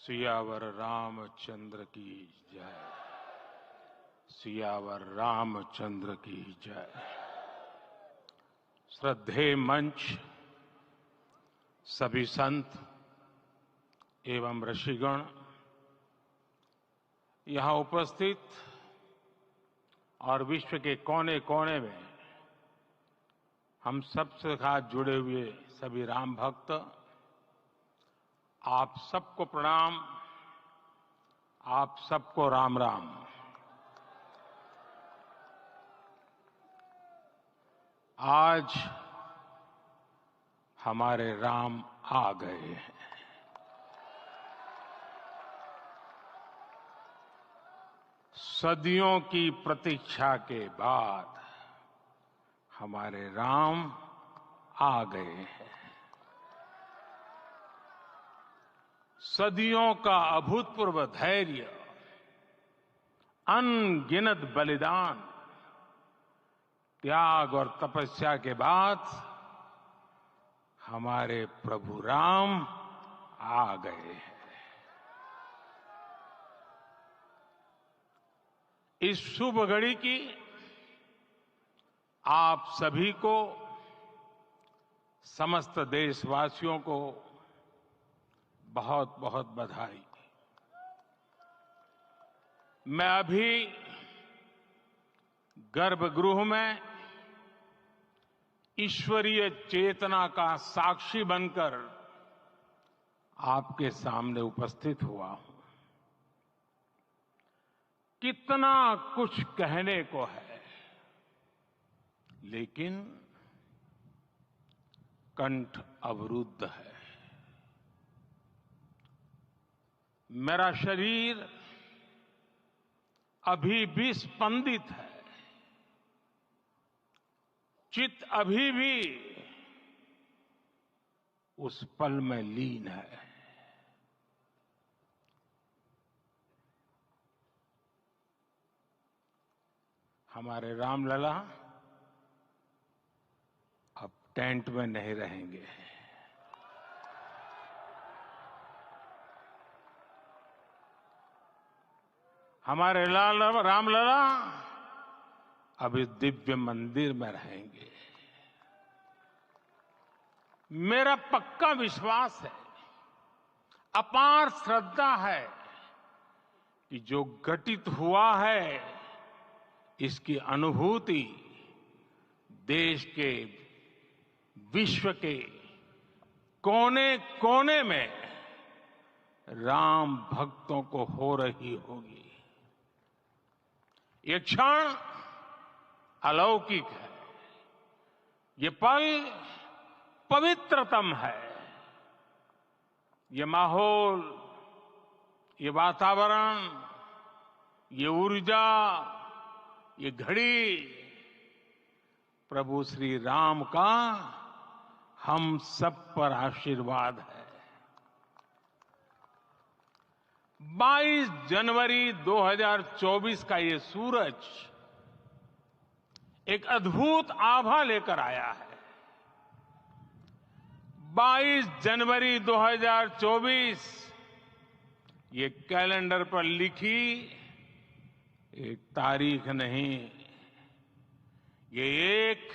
सियावर रामचंद्र की जय। सियावर रामचंद्र की जय। श्रद्धेय मंच, सभी संत एवं ऋषिगण, यहां उपस्थित और विश्व के कोने कोने में हम सबसे साथ जुड़े हुए सभी राम भक्त, आप सबको प्रणाम, आप सबको राम राम। आज हमारे राम आ गए हैं। सदियों की प्रतीक्षा के बाद हमारे राम आ गए हैं। सदियों का अभूतपूर्व धैर्य, अनगिनत बलिदान, त्याग और तपस्या के बाद हमारे प्रभु राम आ गए हैं। इस शुभ घड़ी की आप सभी को, समस्त देशवासियों को बहुत बहुत बधाई। मैं अभी गर्भगृह में ईश्वरीय चेतना का साक्षी बनकर आपके सामने उपस्थित हुआ हूं। कितना कुछ कहने को है, लेकिन कंठ अवरुद्ध है। मेरा शरीर अभी भी स्पंदित है, चित्त अभी भी उस पल में लीन है। हमारे रामलला अब टेंट में नहीं रहेंगे। हमारे रामलला अब इस दिव्य मंदिर में रहेंगे। मेरा पक्का विश्वास है, अपार श्रद्धा है कि जो घटित हुआ है, इसकी अनुभूति देश के, विश्व के कोने कोने में राम भक्तों को हो रही होगी। ये क्षण अलौकिक है, ये पल पवित्रतम है। ये माहौल, ये वातावरण, ये ऊर्जा, ये घड़ी प्रभु श्री राम का हम सब पर आशीर्वाद है। 22 जनवरी 2024 का ये सूरज एक अद्भुत आभा लेकर आया है। 22 जनवरी 2024 ये कैलेंडर पर लिखी एक तारीख नहीं, ये एक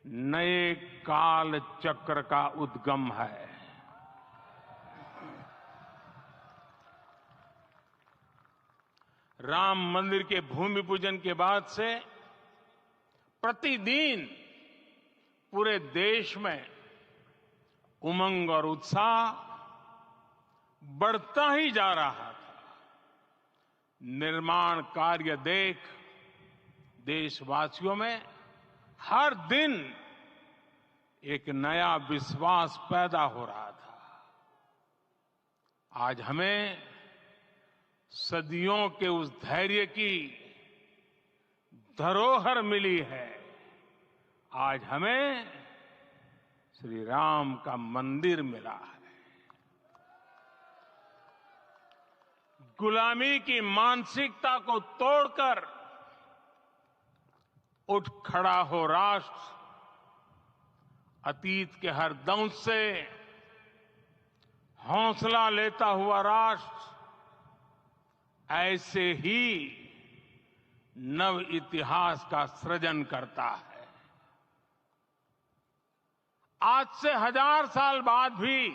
नए काल चक्र का उद्गम है। राम मंदिर के भूमि पूजन के बाद से प्रतिदिन पूरे देश में उमंग और उत्साह बढ़ता ही जा रहा था। निर्माण कार्य देख देशवासियों में हर दिन एक नया विश्वास पैदा हो रहा था। आज हमें सदियों के उस धैर्य की धरोहर मिली है। आज हमें श्री राम का मंदिर मिला है। गुलामी की मानसिकता को तोड़कर उठ खड़ा हो राष्ट्र। अतीत के हर दंश से हौसला लेता हुआ राष्ट्र ऐसे ही नव इतिहास का सृजन करता है। आज से 1000 साल बाद भी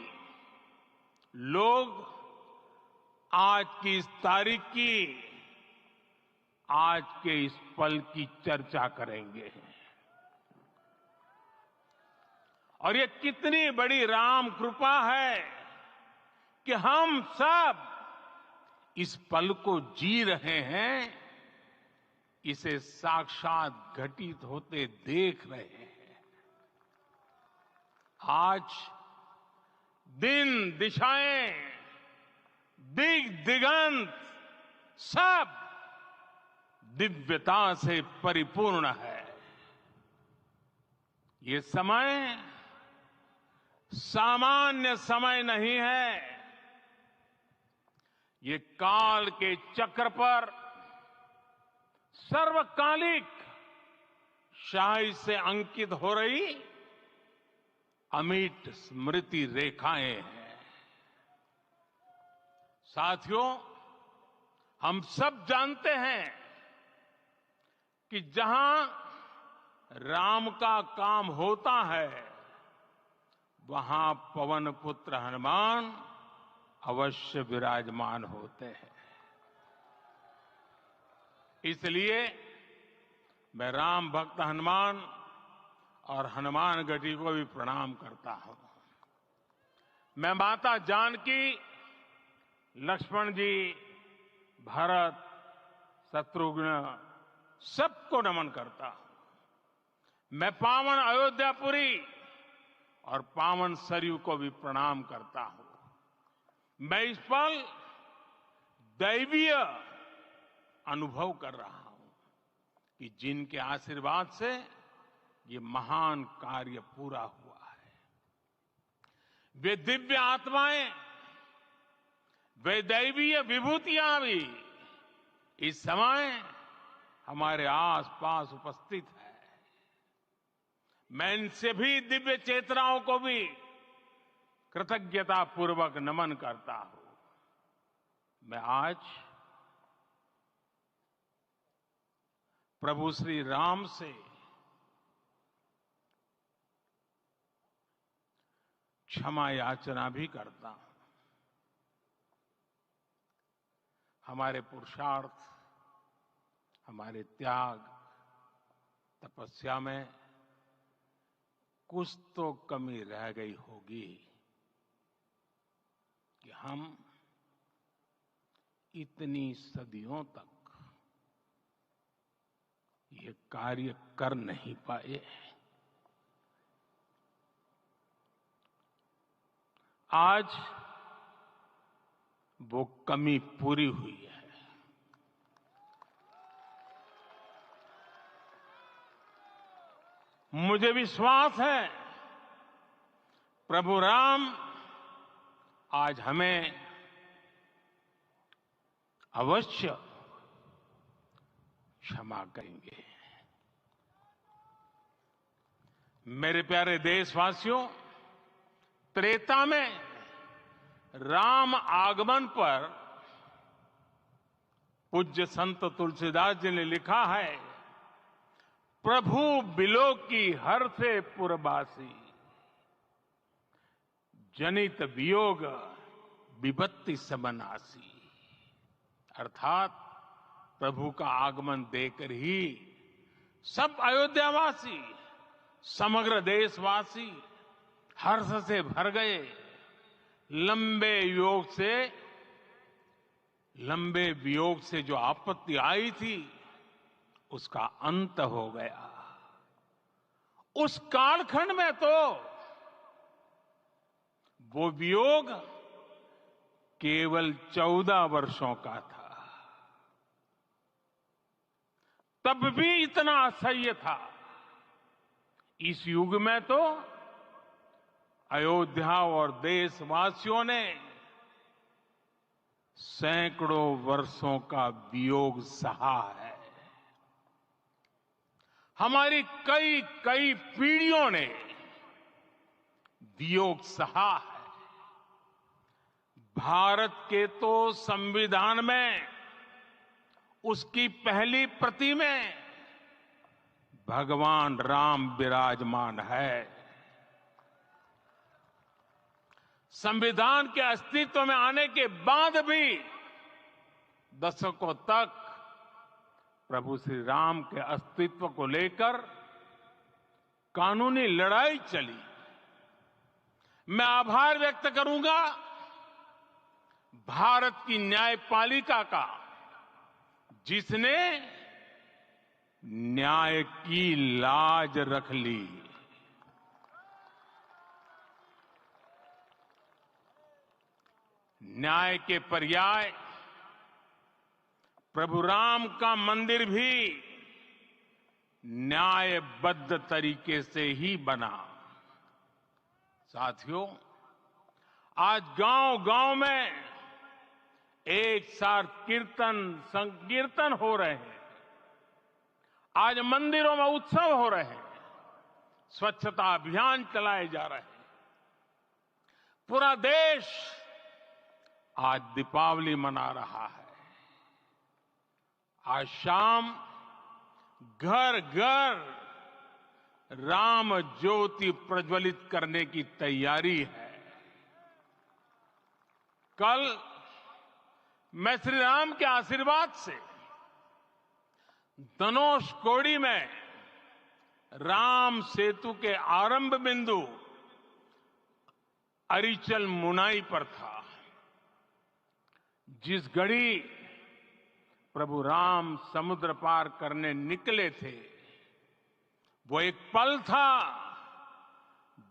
लोग आज की इस तारीख की, आज के इस पल की चर्चा करेंगे। और ये कितनी बड़ी राम कृपा है कि हम सब इस पल को जी रहे हैं, इसे साक्षात घटित होते देख रहे हैं। आज दिन दिशाएं, दिग दिगंत सब दिव्यता से परिपूर्ण है। ये समय सामान्य समय नहीं है। ये काल के चक्र पर सर्वकालिक शाही से अंकित हो रही अमिट स्मृति रेखाएं हैं। साथियों, हम सब जानते हैं कि जहां राम का काम होता है, वहां पवन पुत्र हनुमान अवश्य विराजमान होते हैं। इसलिए मैं राम भक्त हनुमान और हनुमान गढ़ी को भी प्रणाम करता हूं। मैं माता जानकी, लक्ष्मण जी, भरत, शत्रुघ्न सबको नमन करता हूं। मैं पावन अयोध्यापुरी और पावन सरयू को भी प्रणाम करता हूं। मैं इस पल दैवीय अनुभव कर रहा हूं कि जिनके आशीर्वाद से ये महान कार्य पूरा हुआ है। वे दिव्य आत्माएं, वे दैवीय विभूतियां भी इस समय हमारे आसपास उपस्थित है। मैं इनसे भी दिव्य चेतनाओं को भी कृतज्ञता पूर्वक नमन करता हूं। मैं आज प्रभु श्री राम से क्षमा याचना भी करता हूं। हमारे पुरुषार्थ, हमारे त्याग, तपस्या में कुछ तो कमी रह गई होगी कि हम इतनी सदियों तक ये कार्य कर नहीं पाए। आज वो कमी पूरी हुई है। मुझे विश्वास है प्रभु राम आज हमें अवश्य क्षमा करेंगे। मेरे प्यारे देशवासियों, त्रेता में राम आगमन पर पूज्य संत तुलसीदास जी ने लिखा है, प्रभु बिलोकी हर से पुरबासी, जनित वियोग विपत्ति समनासी। अर्थात प्रभु का आगमन देकर ही सब अयोध्यावासी, समग्र देशवासी हर्ष से भर गए। लंबे वियोग से जो आपत्ति आई थी, उसका अंत हो गया। उस कालखंड में तो वो वियोग केवल 14 वर्षों का था। तब भी इतना असह्य था। इस युग में तो अयोध्या और देशवासियों ने सैकड़ों वर्षों का वियोग सहा है। हमारी कई कई पीढ़ियों ने वियोग सहा है। भारत के तो संविधान में उसकी पहली प्रति में भगवान राम विराजमान है। संविधान के अस्तित्व में आने के बाद भी दशकों तक प्रभु श्री राम के अस्तित्व को लेकर कानूनी लड़ाई चली। मैं आभार व्यक्त करूंगा भारत की न्यायपालिका का, जिसने न्याय की लाज रख ली। न्याय के पर्याय प्रभु राम का मंदिर भी न्यायबद्ध तरीके से ही बना। साथियों, आज गांव-गांव में एक साथ कीर्तन संकीर्तन हो रहे हैं। आज मंदिरों में उत्सव हो रहे हैं, स्वच्छता अभियान चलाए जा रहे हैं। पूरा देश आज दीपावली मना रहा है। आज शाम घर घर राम ज्योति प्रज्वलित करने की तैयारी है। कल मैं श्री राम के आशीर्वाद से धनुषकोडी में राम सेतु के आरंभ बिंदु अरिचल मुनाई पर था। जिस घड़ी प्रभु राम समुद्र पार करने निकले थे, वो एक पल था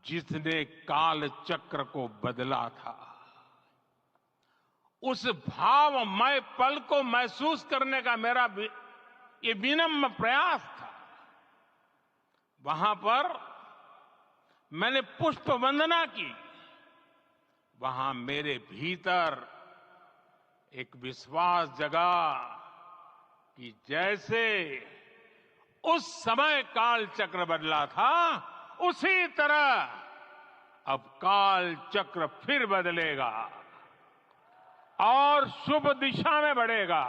जिसने काल चक्र को बदला था। उस भावमय पल को महसूस करने का मेरा ये विनम्र प्रयास था। वहां पर मैंने पुष्प वंदना की। वहां मेरे भीतर एक विश्वास जगा कि जैसे उस समय काल चक्र बदला था, उसी तरह अब काल चक्र फिर बदलेगा और शुभ दिशा में बढ़ेगा।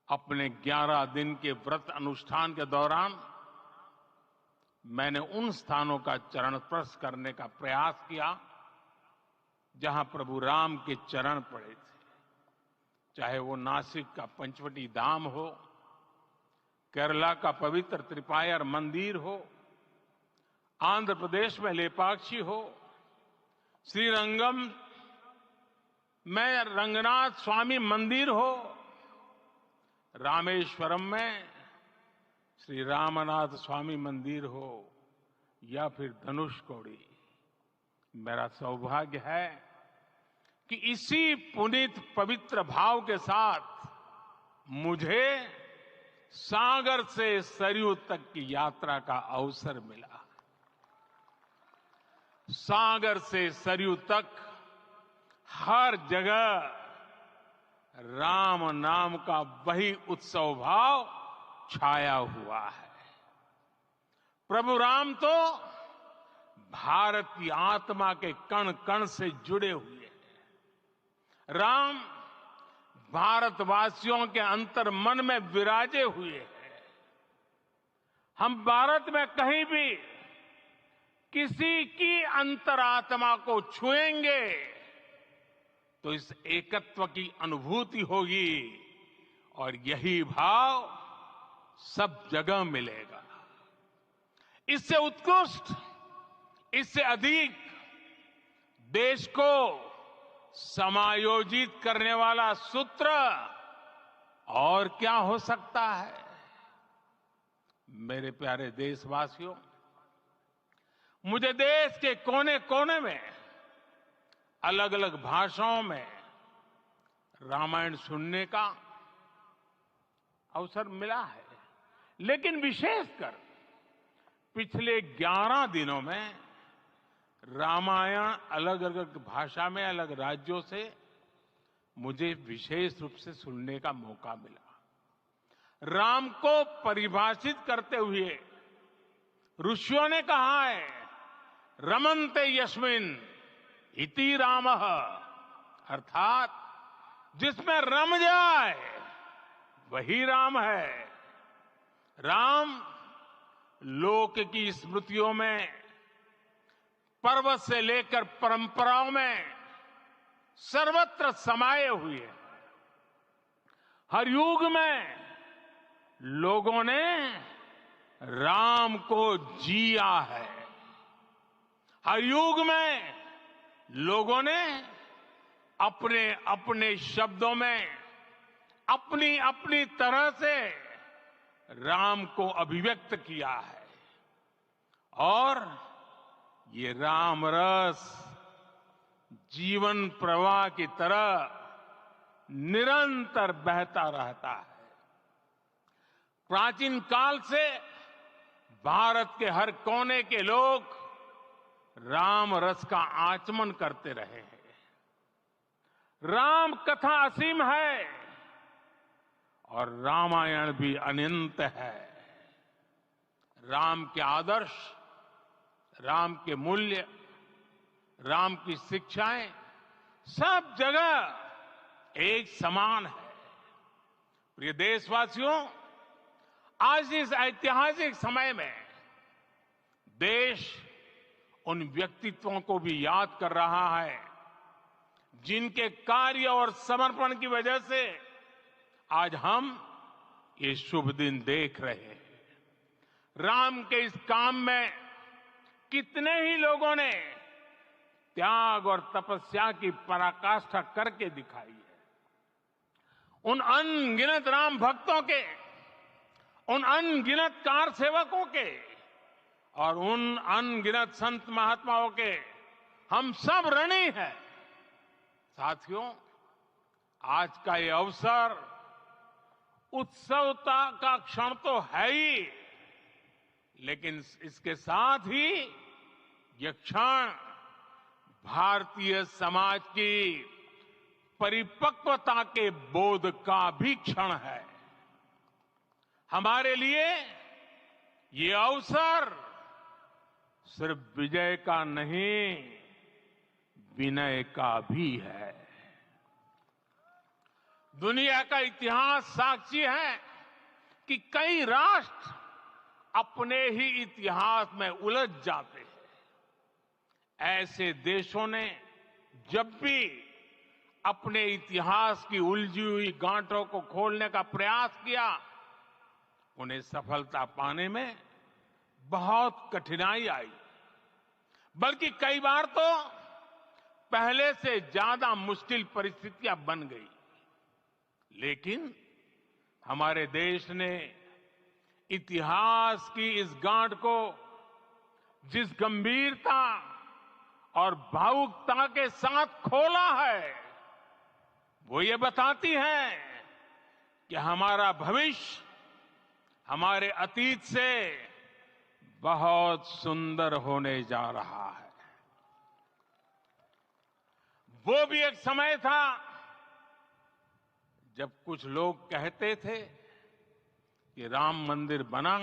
अपने 11 दिन के व्रत अनुष्ठान के दौरान मैंने उन स्थानों का चरण स्पर्श करने का प्रयास किया जहां प्रभु राम के चरण पड़े थे। चाहे वो नासिक का पंचवटी धाम हो, केरला का पवित्र त्रिपायर मंदिर हो, आंध्र प्रदेश में लेपाक्षी हो, श्रीरंगम में रंगनाथ स्वामी मंदिर हो, रामेश्वरम में श्री रामनाथ स्वामी मंदिर हो, या फिर धनुषकोडी। मेरा सौभाग्य है कि इसी पुनीत पवित्र भाव के साथ मुझे सागर से सरयू तक की यात्रा का अवसर मिला। सागर से सरयू तक हर जगह राम नाम का वही उत्सव भाव छाया हुआ है। प्रभु राम तो भारत की आत्मा के कण कण से जुड़े हुए हैं। राम भारतवासियों के अंतर मन में विराजे हुए हैं। हम भारत में कहीं भी किसी की अंतरात्मा को छुएंगे तो इस एकत्व की अनुभूति होगी, और यही भाव सब जगह मिलेगा। इससे उत्कृष्ट, इससे अधिक देश को समायोजित करने वाला सूत्र और क्या हो सकता है। मेरे प्यारे देशवासियों, मुझे देश के कोने कोने में अलग अलग भाषाओं में रामायण सुनने का अवसर मिला है, लेकिन विशेषकर पिछले 11 दिनों में रामायण अलग अलग भाषा में अलग राज्यों से मुझे विशेष रूप से सुनने का मौका मिला। राम को परिभाषित करते हुए ऋषियों ने कहा है, रमन्ते यस्मिन् इति रामः, अर्थात जिसमें रम जाए वही राम है। राम लोक की स्मृतियों में, पर्वत से लेकर परंपराओं में सर्वत्र समाये हुए हैं। हर युग में लोगों ने राम को जिया है। हर युग में लोगों ने अपने अपने शब्दों में अपनी अपनी तरह से राम को अभिव्यक्त किया है। और ये राम रस जीवन प्रवाह की तरह निरंतर बहता रहता है। प्राचीन काल से भारत के हर कोने के लोग राम रस का आचमन करते रहे हैं। राम कथा असीम है और रामायण भी अनंत है। राम के आदर्श, राम के मूल्य, राम की शिक्षाएं सब जगह एक समान है। प्रिय देशवासियों, आज इस ऐतिहासिक समय में देश उन व्यक्तित्वों को भी याद कर रहा है जिनके कार्य और समर्पण की वजह से आज हम ये शुभ दिन देख रहे हैं। राम के इस काम में कितने ही लोगों ने त्याग और तपस्या की पराकाष्ठा करके दिखाई है। उन अनगिनत राम भक्तों के, उन अनगिनत कार सेवकों के और उन अनगिनत संत महात्माओं के हम सब ऋणी हैं। साथियों, आज का ये अवसर उत्सवता का क्षण तो है ही, लेकिन इसके साथ ही यह क्षण भारतीय समाज की परिपक्वता के बोध का भी क्षण है। हमारे लिए ये अवसर सिर्फ विजय का नहीं, विनय का भी है। दुनिया का इतिहास साक्षी है कि कई राष्ट्र अपने ही इतिहास में उलझ जाते हैं। ऐसे देशों ने जब भी अपने इतिहास की उलझी हुई गांठों को खोलने का प्रयास किया, उन्हें सफलता पाने में बहुत कठिनाई आई, बल्कि कई बार तो पहले से ज्यादा मुश्किल परिस्थितियां बन गई। लेकिन हमारे देश ने इतिहास की इस गांठ को जिस गंभीरता और भावुकता के साथ खोला है, वो ये बताती है कि हमारा भविष्य हमारे अतीत से बहुत सुंदर होने जा रहा है। वो भी एक समय था जब कुछ लोग कहते थे कि राम मंदिर बना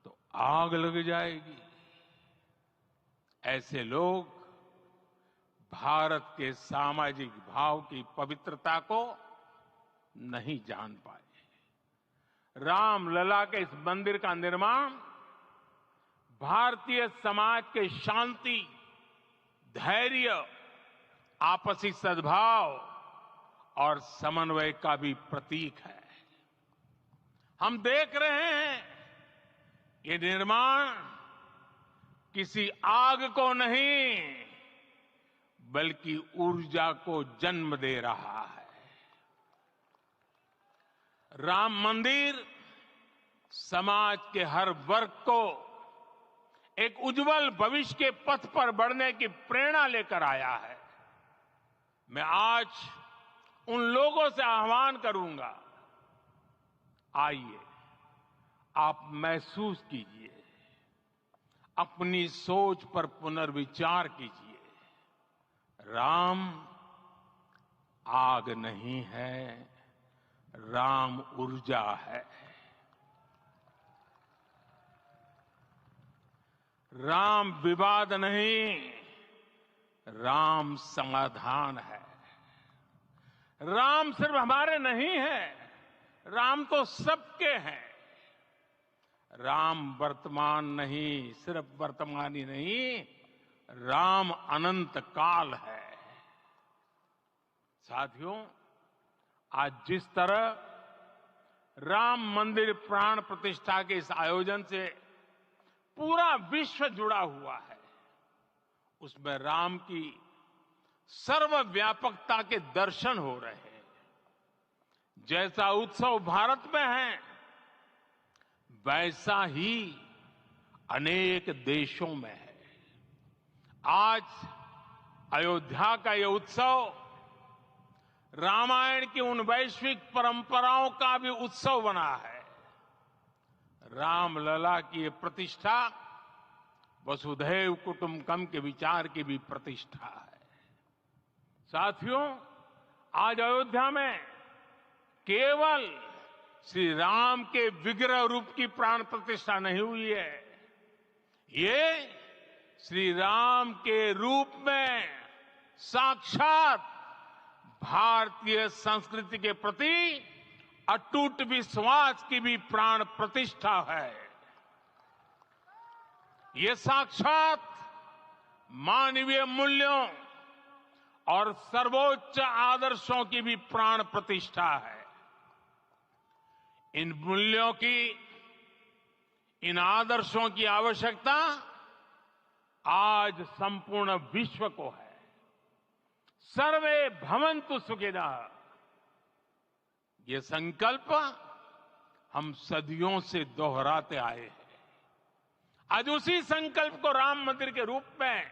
तो आग लग जाएगी। ऐसे लोग भारत के सामाजिक भाव की पवित्रता को नहीं जान पाए। रामलला के इस मंदिर का निर्माण भारतीय समाज के शांति, धैर्य, आपसी सद्भाव और समन्वय का भी प्रतीक है। हम देख रहे हैं ये निर्माण किसी आग को नहीं, बल्कि ऊर्जा को जन्म दे रहा है। राम मंदिर समाज के हर वर्ग को एक उज्जवल भविष्य के पथ पर बढ़ने की प्रेरणा लेकर आया है। मैं आज उन लोगों से आह्वान करूंगा, आइए आप महसूस कीजिए, अपनी सोच पर पुनर्विचार कीजिए। राम आग नहीं है, राम ऊर्जा है। राम विवाद नहीं, राम समाधान है। राम सिर्फ हमारे नहीं है, राम तो सबके हैं। राम वर्तमान नहीं, सिर्फ वर्तमान ही नहीं, राम अनंत काल है। साथियों, आज जिस तरह राम मंदिर प्राण प्रतिष्ठा के इस आयोजन से पूरा विश्व जुड़ा हुआ है, उसमें राम की सर्वव्यापकता के दर्शन हो रहे हैं। जैसा उत्सव भारत में है, वैसा ही अनेक देशों में है। आज अयोध्या का यह उत्सव रामायण की उन वैश्विक परंपराओं का भी उत्सव बना है। रामलला की ये प्रतिष्ठा वसुधैव कुटुंबकम के विचार की भी प्रतिष्ठा है। साथियों, आज अयोध्या में केवल श्री राम के विग्रह रूप की प्राण प्रतिष्ठा नहीं हुई है, ये श्री राम के रूप में साक्षात भारतीय संस्कृति के प्रति अटूट विश्वास की भी प्राण प्रतिष्ठा है। ये साक्षात मानवीय मूल्यों और सर्वोच्च आदर्शों की भी प्राण प्रतिष्ठा है। इन मूल्यों की, इन आदर्शों की आवश्यकता आज संपूर्ण विश्व को है। सर्वे भवन्तु सुखिनः, ये संकल्प हम सदियों से दोहराते आए हैं। आज उसी संकल्प को राम मंदिर के रूप में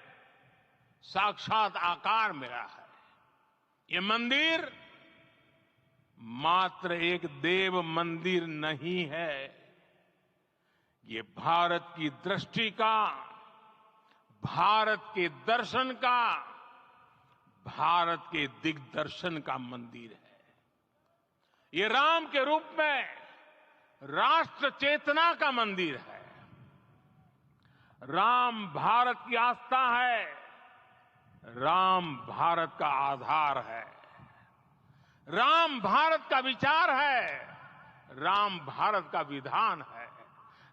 साक्षात आकार मिला है। ये मंदिर मात्र एक देव मंदिर नहीं है, ये भारत की दृष्टि का, भारत के दर्शन का, भारत के दिग्दर्शन का मंदिर है। ये राम के रूप में राष्ट्र चेतना का मंदिर है। राम भारत की आस्था है, राम भारत का आधार है, राम भारत का विचार है, राम भारत का विधान है,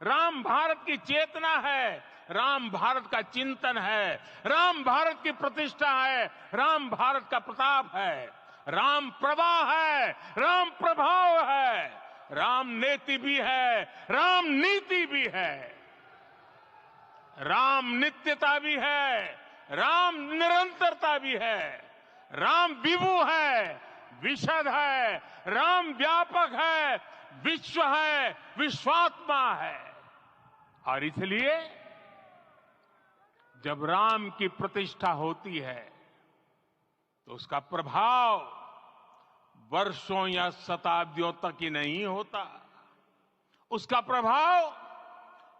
राम भारत की चेतना है, राम भारत का चिंतन है, राम भारत की प्रतिष्ठा है, राम भारत का प्रताप है, राम प्रवाह है, राम प्रभाव है, राम नेति भी है, राम नीति भी है, राम नित्यता भी है, राम निरंतरता भी है, राम विभु है, विशद है, राम व्यापक है, विश्व है, विश्वात्मा है। और इसलिए जब राम की प्रतिष्ठा होती है तो उसका प्रभाव वर्षों या शताब्दियों तक ही नहीं होता, उसका प्रभाव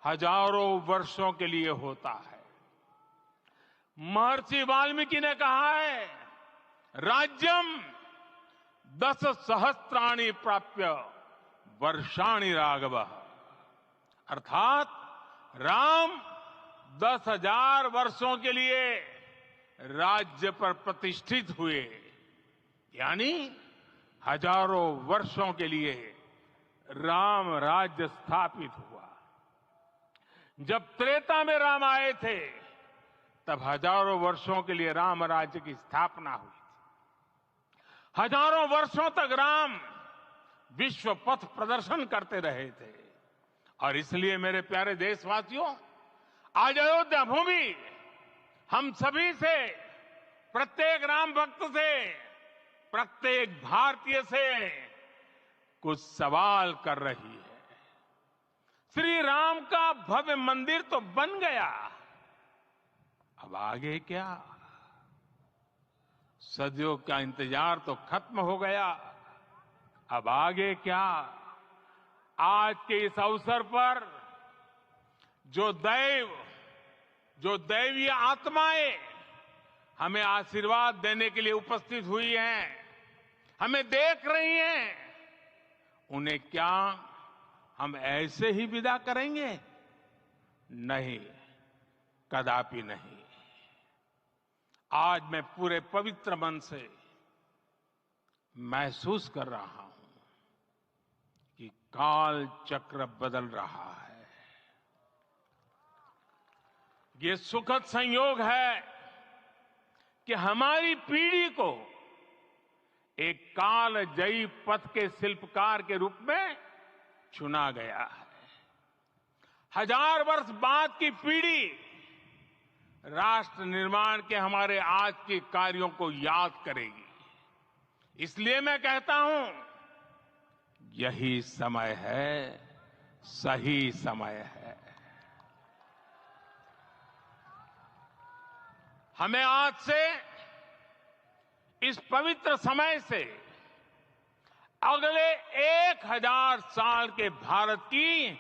हजारों वर्षों के लिए होता है। महर्षि वाल्मीकि ने कहा है, राज्यम 10 सहस्त्राणि प्राप्य वर्षाणि राघव, अर्थात राम 10,000 वर्षों के लिए राज्य पर प्रतिष्ठित हुए, यानी हजारों वर्षों के लिए राम राज्य स्थापित हुआ। जब त्रेता में राम आए थे तब हजारों वर्षों के लिए राम राज्य की स्थापना हुई थी। हजारों वर्षों तक राम विश्व पथ प्रदर्शन करते रहे थे। और इसलिए मेरे प्यारे देशवासियों, आज अयोध्या भूमि हम सभी से, प्रत्येक राम भक्त से, प्रत्येक भारतीय से कुछ सवाल कर रही है। श्री राम का भव्य मंदिर तो बन गया, अब आगे क्या? सदियों का इंतजार तो खत्म हो गया, अब आगे क्या? आज के इस अवसर पर जो दैवीय आत्माएं हमें आशीर्वाद देने के लिए उपस्थित हुई हैं, हमें देख रही हैं, उन्हें क्या हम ऐसे ही विदा करेंगे? नहीं, कदापि नहीं। आज मैं पूरे पवित्र मन से महसूस कर रहा हूं कि काल चक्र बदल रहा है। ये सुखद संयोग है कि हमारी पीढ़ी को एक कालजयी पथ के शिल्पकार के रूप में चुना गया है। 1000 वर्ष बाद की पीढ़ी राष्ट्र निर्माण के हमारे आज के कार्यों को याद करेगी। इसलिए मैं कहता हूं, यही समय है, सही समय है। हमें आज से इस पवित्र समय से अगले 1000 साल के भारत की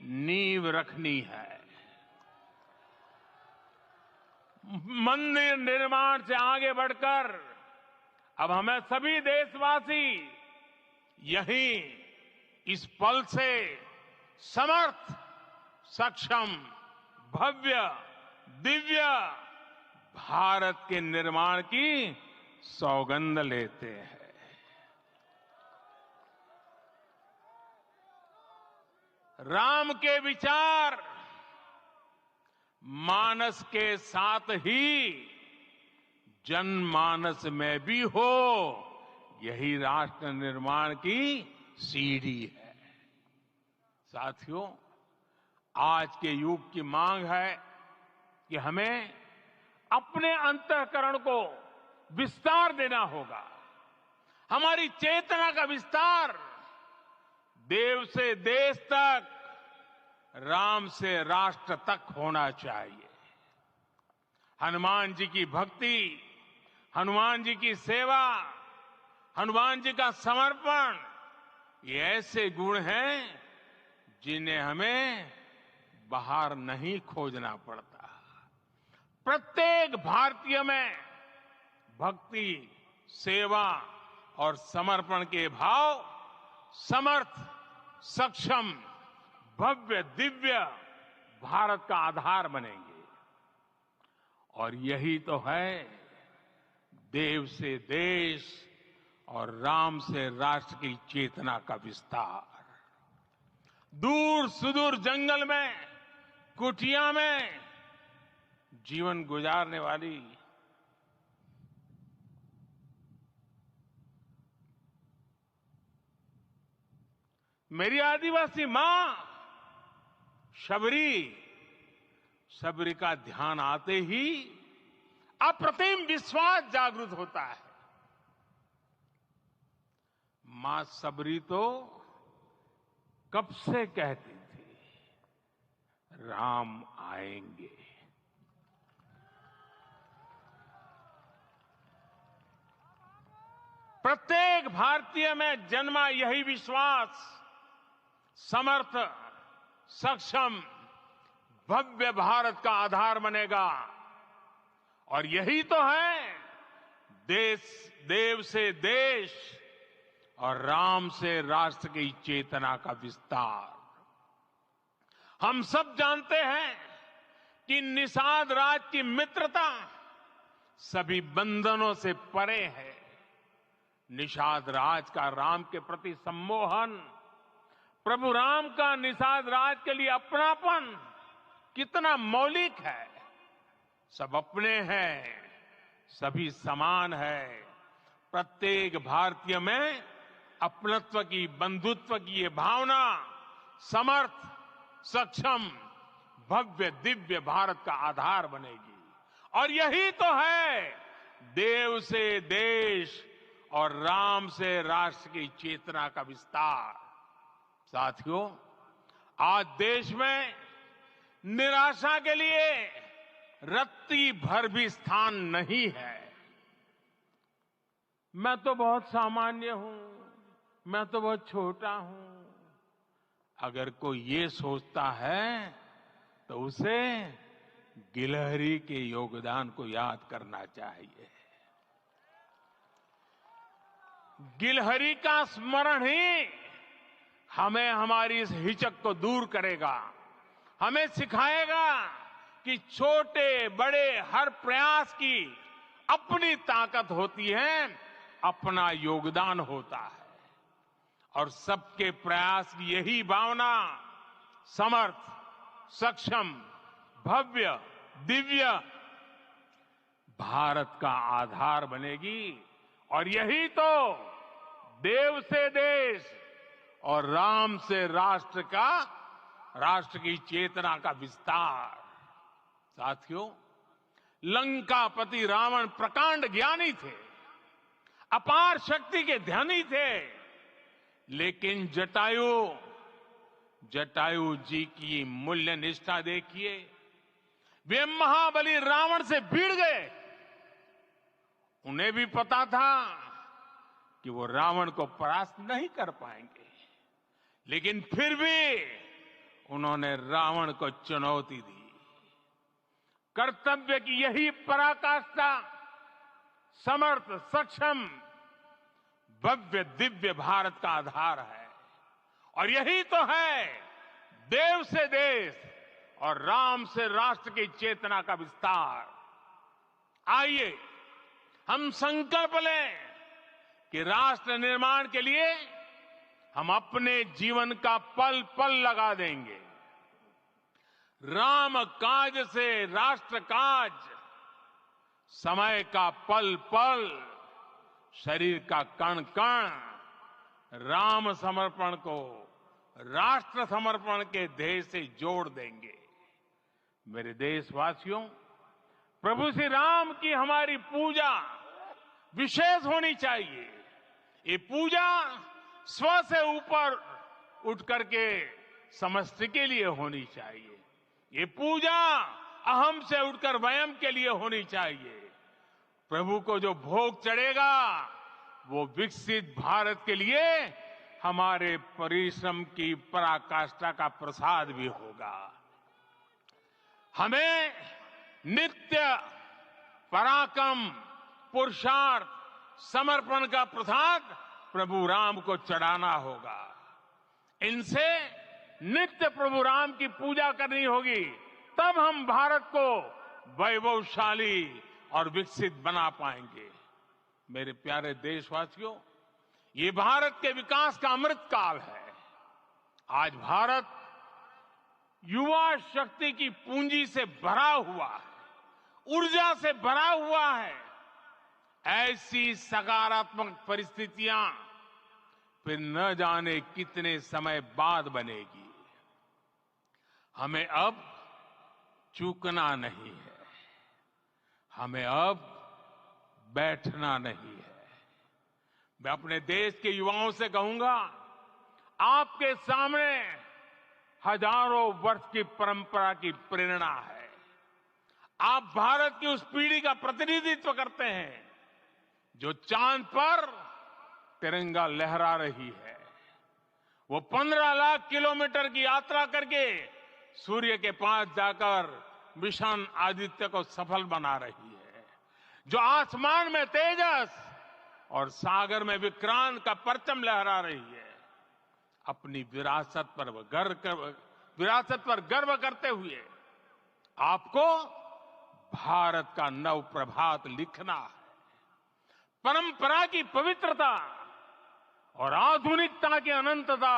नींव रखनी है। मंदिर निर्माण से आगे बढ़कर अब हमें सभी देशवासी यही इस पल से समर्थ, सक्षम, भव्य, दिव्य भारत के निर्माण की सौगंध लेते हैं। राम के विचार मानस के साथ ही जनमानस में भी हो, यही राष्ट्र निर्माण की सीढ़ी है। साथियों, आज के युग की मांग है कि हमें अपने अंतःकरण को विस्तार देना होगा। हमारी चेतना का विस्तार देव से देश तक, राम से राष्ट्र तक होना चाहिए। हनुमान जी की भक्ति, हनुमान जी की सेवा, हनुमान जी का समर्पण, ये ऐसे गुण हैं जिन्हें हमें बाहर नहीं खोजना पड़ता। प्रत्येक भारतीय में भक्ति, सेवा और समर्पण के भाव समर्थ, सक्षम, भव्य, दिव्य भारत का आधार बनेंगे। और यही तो है देव से देश और राम से राष्ट्र की चेतना का विस्तार। दूर सुदूर जंगल में, कुटिया में जीवन गुजारने वाली मेरी आदिवासी मां शबरी का ध्यान आते ही अप्रतिम विश्वास जागृत होता है। मां शबरी तो कब से कहती थी, राम आएंगे। प्रत्येक भारतीय में जन्मा यही विश्वास समर्थ, सक्षम, भव्य भारत का आधार बनेगा। और यही तो है देव से देश और राम से राष्ट्र की चेतना का विस्तार। हम सब जानते हैं कि निषाद राज की मित्रता सभी बंधनों से परे है। निषाद राज का राम के प्रति सम्मोहन, प्रभु राम का निषाद राज के लिए अपनापन कितना मौलिक है। सब अपने हैं, सभी समान है। प्रत्येक भारतीय में अपनत्व की, बंधुत्व की ये भावना समर्थ, सक्षम, भव्य, दिव्य भारत का आधार बनेगी। और यही तो है देव से देश और राम से राष्ट्र की चेतना का विस्तार। साथियों, आज देश में निराशा के लिए रत्ती भर भी स्थान नहीं है। मैं तो बहुत सामान्य हूं, मैं तो बहुत छोटा हूं। अगर कोई ये सोचता है तो उसे गिलहरी के योगदान को याद करना चाहिए। गिलहरी का स्मरण ही हमें हमारी इस हिचक को दूर करेगा, हमें सिखाएगा कि छोटे बड़े हर प्रयास की अपनी ताकत होती है, अपना योगदान होता है। और सबके प्रयास की यही भावना समर्थ, सक्षम, भव्य, दिव्य भारत का आधार बनेगी। और यही तो देव से देश और राम से राष्ट्र का, राष्ट्र की चेतना का विस्तार। साथियों, लंकापति रावण प्रकांड ज्ञानी थे, अपार शक्ति के धनी थे, लेकिन जटायु जी की मूल्य निष्ठा देखिए। वे महाबली रावण से भिड़ गए। उन्हें भी पता था कि वो रावण को परास्त नहीं कर पाएंगे, लेकिन फिर भी उन्होंने रावण को चुनौती दी। कर्तव्य की यही पराकाष्ठा समर्थ, सक्षम, भव्य, दिव्य भारत का आधार है। और यही तो है देव से देश और राम से राष्ट्र की चेतना का विस्तार। आइए हम संकल्प लें कि राष्ट्र निर्माण के लिए हम अपने जीवन का पल पल लगा देंगे। राम काज से राष्ट्र काज, समय का पल पल, शरीर का कण कण राम समर्पण को राष्ट्र समर्पण के ध्येय से जोड़ देंगे। मेरे देशवासियों, प्रभु श्री राम की हमारी पूजा विशेष होनी चाहिए। ये पूजा स्व से ऊपर उठ करके समष्टि के लिए होनी चाहिए। ये पूजा अहम से उठकर वयम के लिए होनी चाहिए। प्रभु को जो भोग चढ़ेगा वो विकसित भारत के लिए हमारे परिश्रम की पराकाष्ठा का प्रसाद भी होगा। हमें नित्य पराक्रम, पुरुषार्थ, समर्पण का प्रसाद प्रभु राम को चढ़ाना होगा। इनसे नित्य प्रभु राम की पूजा करनी होगी, तब हम भारत को वैभवशाली और विकसित बना पाएंगे। मेरे प्यारे देशवासियों, ये भारत के विकास का अमृत काल है। आज भारत युवा शक्ति की पूंजी से भरा हुआ है, ऊर्जा से भरा हुआ है। ऐसी सकारात्मक परिस्थितियां फिर न जाने कितने समय बाद बनेगी। हमें अब चूकना नहीं है, हमें अब बैठना नहीं है। मैं अपने देश के युवाओं से कहूंगा, आपके सामने हजारों वर्ष की परंपरा की प्रेरणा है। आप भारत की उस पीढ़ी का प्रतिनिधित्व करते हैं जो चांद पर तिरंगा लहरा रही है। वो 15 लाख किलोमीटर की यात्रा करके सूर्य के पास जाकर मिशन आदित्य को सफल बना रही है। जो आसमान में तेजस और सागर में विक्रांत का परचम लहरा रही है। अपनी विरासत पर गर्व करते हुए आपको भारत का नव प्रभात लिखना है। परंपरा की पवित्रता और आधुनिकता की अनंतता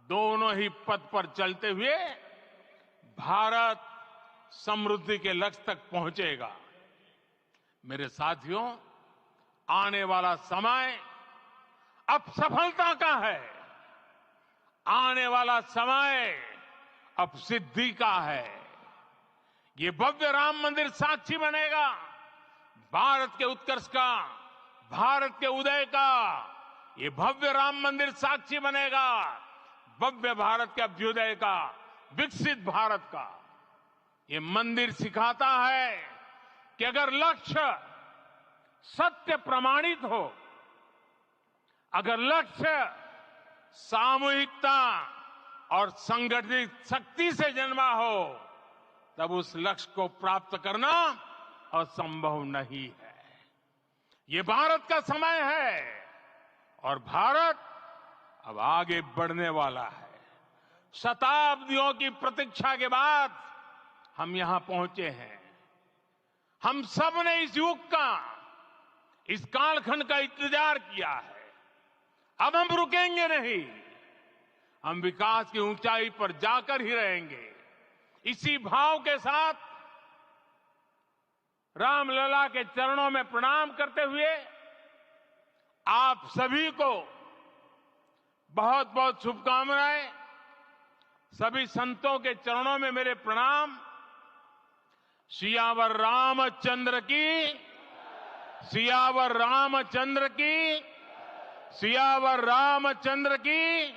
दोनों ही पथ पर चलते हुए भारत समृद्धि के लक्ष्य तक पहुंचेगा। मेरे साथियों, आने वाला समय अब सफलता का है। आने वाला समय अब सिद्धि का है। ये भव्य राम मंदिर साक्षी बनेगा भारत के उत्कर्ष का, भारत के उदय का। ये भव्य राम मंदिर साक्षी बनेगा भव्य भारत के अभ्युदय का, विकसित भारत का। ये मंदिर सिखाता है कि अगर लक्ष्य सत्य प्रमाणित हो, अगर लक्ष्य सामूहिकता और संगठित शक्ति से जन्मा हो, तब उस लक्ष्य को प्राप्त करना असंभव नहीं है। ये भारत का समय है और भारत अब आगे बढ़ने वाला है। शताब्दियों की प्रतीक्षा के बाद हम यहां पहुंचे हैं। हम सब ने इस युग का, इस कालखंड का इंतजार किया है। अब हम रुकेंगे नहीं, हम विकास की ऊंचाई पर जाकर ही रहेंगे। इसी भाव के साथ रामलला के चरणों में प्रणाम करते हुए आप सभी को बहुत बहुत शुभकामनाएं। सभी संतों के चरणों में मेरे प्रणाम। सियावर रामचंद्र की, सियावर रामचंद्र की, सियावर रामचंद्र की।